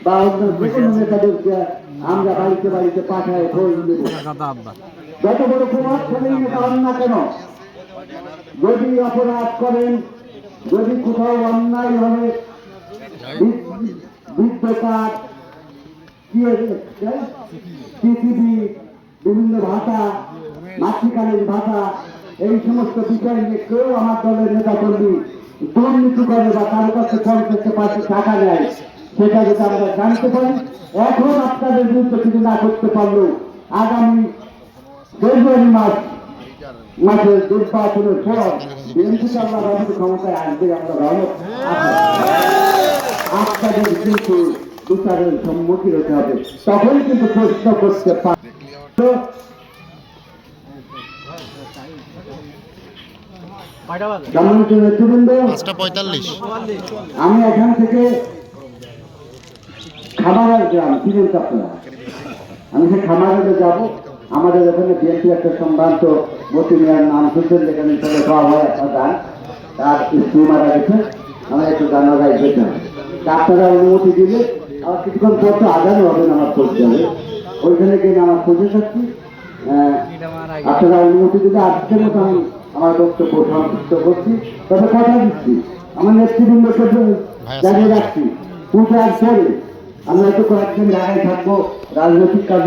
বা অন্য যে কোনো নেতাদেরকে আমরা বাড়িতে বাড়িতে পাঠায় ভোট দেব। যত বড় প্রভাবশালী নেতা হন না কেন, যদি অপরাধ করেন, যদি কোথাও অন্যায় হবে, বিদ্যুৎ, পৃথিবী, বিভিন্ন ভাষা, মাতৃকালীন ভাষা, এই সমস্ত বিষয় নিয়ে কেউ আমার দলের নেতা কর্মী দুর্নীতি করে বা কারো কাছে 50% টাকা নেয়, সেটা যদি আমরা জানতে পারি, এখন আপনাদের বিরুদ্ধে কিছু না করতে পারলেও আগামী ফেব্রুয়ারি মাসের নির্বাচনের পর বিএনপিকে আমরা রাষ্ট্র ক্ষমতায় আসবে, আমরা রহমত আপনাদের কিন্তু বিচারের সম্মুখীন হতে হবে, তখন কিন্তু প্রশ্ন করতে পারে। আমি এখান থেকে খামার গ্রাম চিনেন আপনারা, আমি সে খামারে যাব। আমাদের এখানে বিএনপি একটা সম্ভ্রান্ত মতি মিয়ার নাম শুনছেন, যেখানে চলে খাওয়া হয় আপনার গান, তার স্ত্রী মারা গেছে, আমার একটু গান গাই যেতে হবে। আপনারা অনুমতি দিলে আমার কিছুক্ষণ পর তো আগানো হবে নামাজ পড়তে হবে, ওইখানে গিয়ে নামাজ পড়তে থাকছি। আপনারা অনুমতি দিলে আজকের মতো আমি আমার বক্তব্য সমাপ্ত করছি। তবে কথা দিচ্ছি, আমার নেতৃবৃন্দকে জানিয়ে রাখছি, পূজার পরে আমরা হয়তো কয়েকদিন ঢাকায় থাকবো রাজনৈতিক কাজে।